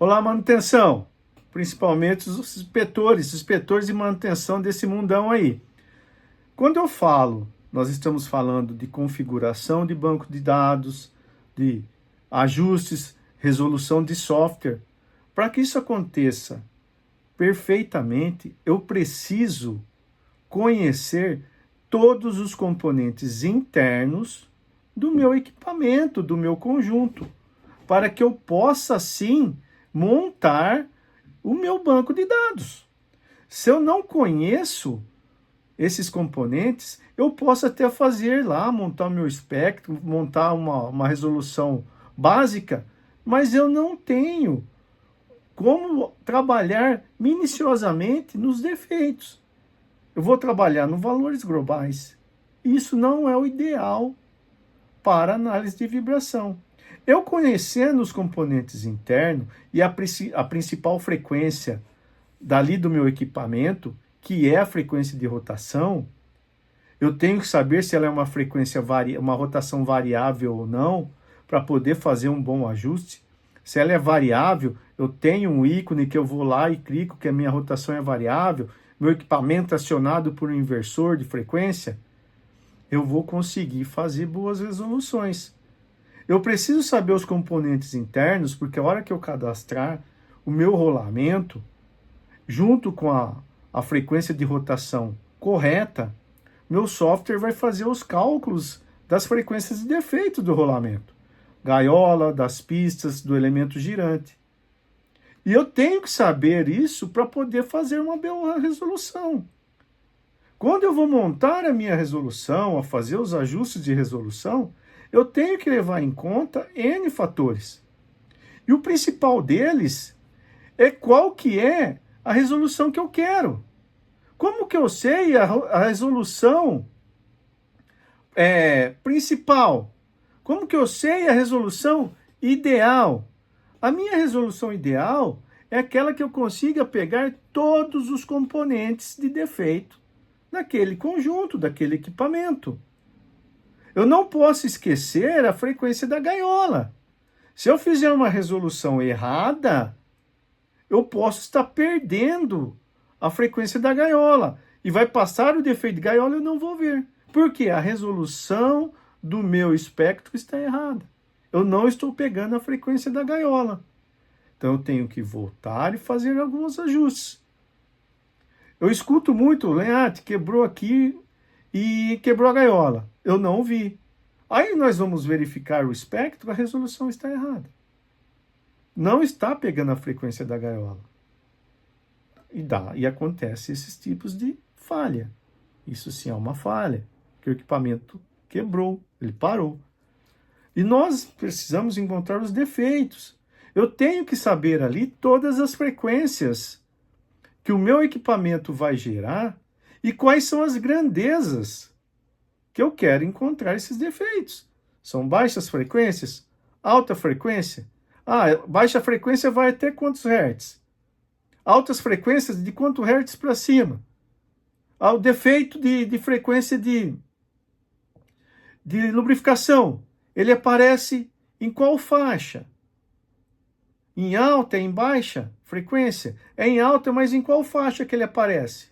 Olá, manutenção, principalmente os inspetores de manutenção desse mundão aí. Quando eu falo, nós estamos falando de configuração de banco de dados, de ajustes, resolução de software. Para que isso aconteça perfeitamente, eu preciso conhecer todos os componentes internos do meu equipamento, do meu conjunto, para que eu possa, sim, montar o meu banco de dados. Se eu não conheço esses componentes, eu posso até fazer lá, montar o meu espectro, montar uma resolução básica, mas eu não tenho como trabalhar minuciosamente nos defeitos. Eu vou trabalhar nos valores globais. Isso não é o ideal para análise de vibração. Eu conhecendo os componentes internos e a principal frequência dali do meu equipamento, que é a frequência de rotação, eu tenho que saber se ela é uma frequência uma rotação variável ou não, para poder fazer um bom ajuste. Se ela é variável, eu tenho um ícone que eu vou lá e clico que a minha rotação é variável, meu equipamento é acionado por um inversor de frequência, eu vou conseguir fazer boas resoluções. Eu preciso saber os componentes internos, porque a hora que eu cadastrar o meu rolamento, junto com a frequência de rotação correta, meu software vai fazer os cálculos das frequências de defeito do rolamento, gaiola, das pistas, do elemento girante. E eu tenho que saber isso para poder fazer uma boa resolução. Quando eu vou montar a minha resolução, a fazer os ajustes de resolução, eu tenho que levar em conta N fatores. E o principal deles é qual que é a resolução que eu quero. Como que eu sei a resolução principal? Como que eu sei a resolução ideal? A minha resolução ideal é aquela que eu consiga pegar todos os componentes de defeito daquele conjunto, daquele equipamento. Eu não posso esquecer a frequência da gaiola. Se eu fizer uma resolução errada, eu posso estar perdendo a frequência da gaiola. E vai passar o defeito de gaiola e eu não vou ver. Porque a resolução do meu espectro está errada. Eu não estou pegando a frequência da gaiola. Então eu tenho que voltar e fazer alguns ajustes. Eu escuto muito, Leandro, quebrou aqui e quebrou a gaiola. Eu não vi. Aí nós vamos verificar o espectro, a resolução está errada. Não está pegando a frequência da gaiola. E acontece esses tipos de falha. Isso sim é uma falha, que o equipamento quebrou, ele parou. E nós precisamos encontrar os defeitos. Eu tenho que saber ali todas as frequências que o meu equipamento vai gerar e quais são as grandezas que eu quero encontrar esses defeitos. São baixas frequências? Alta frequência? Baixa frequência vai até quantos hertz? Altas frequências de quanto hertz para cima? O defeito de frequência de lubrificação, ele aparece em qual faixa? Em alta, em baixa frequência? É em alta, mas em qual faixa que ele aparece?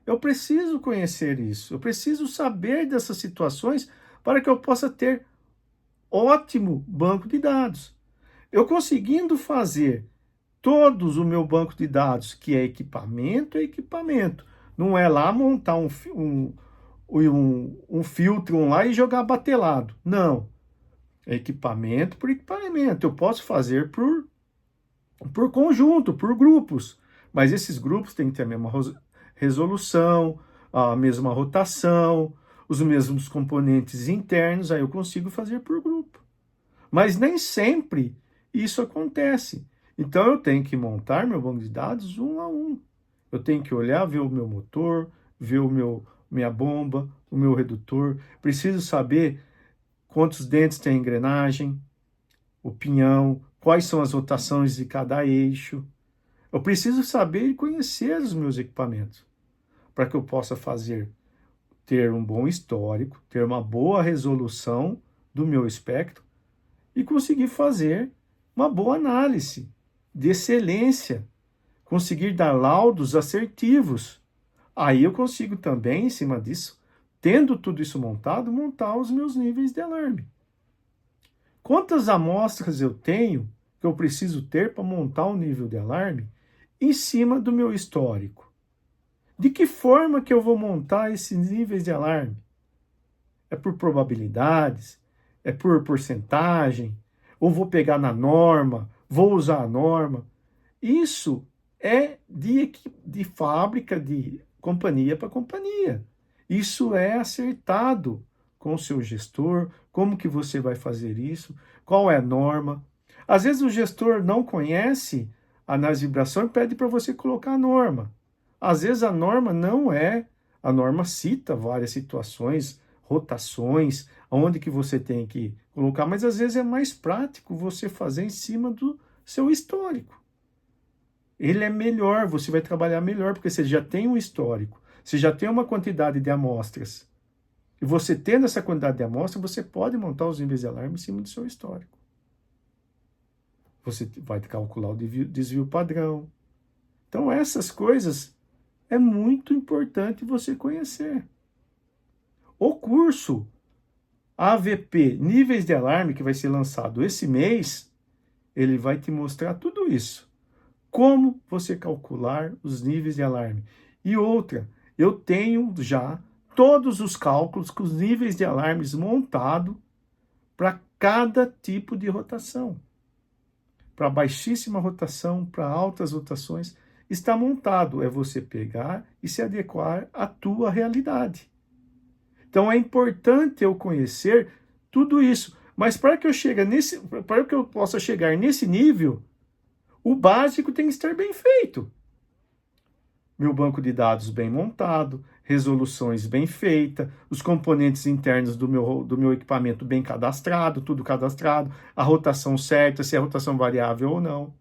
Eu preciso conhecer isso, eu preciso saber dessas situações para que eu possa ter ótimo banco de dados. Eu conseguindo fazer todos o meu banco de dados, que é equipamento, não é lá montar um filtro lá e jogar batelado. Não. É equipamento por equipamento. Eu posso fazer por conjunto, por grupos. Mas esses grupos têm que ter a mesma resolução, a mesma rotação, os mesmos componentes internos. Aí eu consigo fazer por grupo. Mas nem sempre isso acontece. Então eu tenho que montar meu banco de dados um a um. Eu tenho que olhar, ver o meu motor, ver minha bomba, o meu redutor. Preciso saber quantos dentes tem a engrenagem, o pinhão, quais são as rotações de cada eixo. Eu preciso saber e conhecer os meus equipamentos para que eu possa ter um bom histórico, ter uma boa resolução do meu espectro e conseguir fazer uma boa análise de excelência, conseguir dar laudos assertivos. Aí eu consigo também, em cima disso, tendo tudo isso montado, montar os meus níveis de alarme. Quantas amostras eu tenho que eu preciso ter para montar um nível de alarme em cima do meu histórico? De que forma que eu vou montar esses níveis de alarme? É por probabilidades? É por porcentagem? Ou vou pegar na norma? Vou usar a norma? Isso é de fábrica, de companhia para companhia. Isso é acertado com o seu gestor, como que você vai fazer isso, qual é a norma. Às vezes o gestor não conhece a análise de vibração e pede para você colocar a norma. Às vezes a norma não é, a norma cita várias situações, rotações, onde que você tem que colocar, mas às vezes é mais prático você fazer em cima do seu histórico. Ele é melhor, você vai trabalhar melhor, porque você já tem um histórico, você já tem uma quantidade de amostras. E você tendo essa quantidade de amostras, você pode montar os níveis de alarme em cima do seu histórico. Você vai calcular o desvio padrão. Então essas coisas é muito importante você conhecer. O curso AVP Níveis de Alarme, que vai ser lançado esse mês, ele vai te mostrar tudo isso. Como você calcular os níveis de alarme. E outra, eu tenho já todos os cálculos com os níveis de alarmes montados para cada tipo de rotação. Para baixíssima rotação, para altas rotações, está montado. É você pegar e se adequar à tua realidade. Então é importante eu conhecer tudo isso. Mas para que eu possa chegar nesse nível, o básico tem que estar bem feito. Meu banco de dados bem montado, resoluções bem feitas, os componentes internos do meu equipamento bem cadastrado, tudo cadastrado, a rotação certa, se é rotação variável ou não.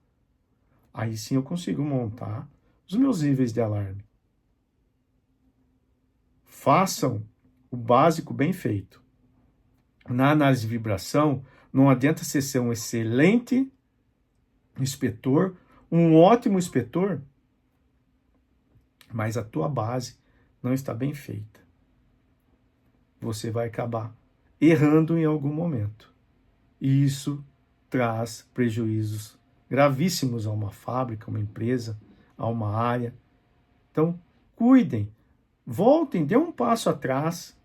Aí sim eu consigo montar os meus níveis de alarme. Façam o básico bem feito. Na análise de vibração, não adianta você ser um excelente inspetor, um ótimo inspetor, mas a tua base não está bem feita. Você vai acabar errando em algum momento. E isso traz prejuízos gravíssimos a uma fábrica, a uma empresa, a uma área. Então, cuidem, voltem, dê um passo atrás,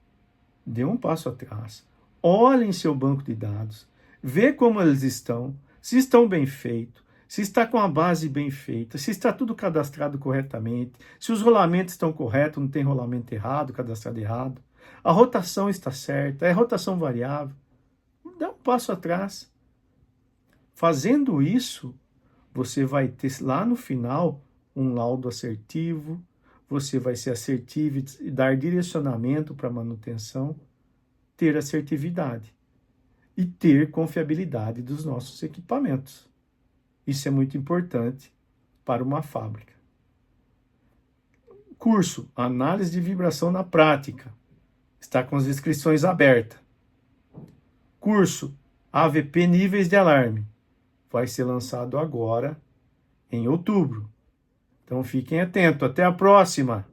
olhem seu banco de dados, vê como eles estão, se estão bem feitos, se está com a base bem feita, se está tudo cadastrado corretamente, se os rolamentos estão corretos, não tem rolamento errado, cadastrado errado, a rotação está certa, é rotação variável. Dá um passo atrás. Fazendo isso, você vai ter lá no final um laudo assertivo, você vai ser assertivo e dar direcionamento para a manutenção, ter assertividade e ter confiabilidade dos nossos equipamentos. Isso é muito importante para uma fábrica. Curso Análise de Vibração na Prática. Está com as inscrições abertas. Curso AVP Níveis de Alarme. Vai ser lançado agora, em outubro. Então fiquem atentos. Até a próxima!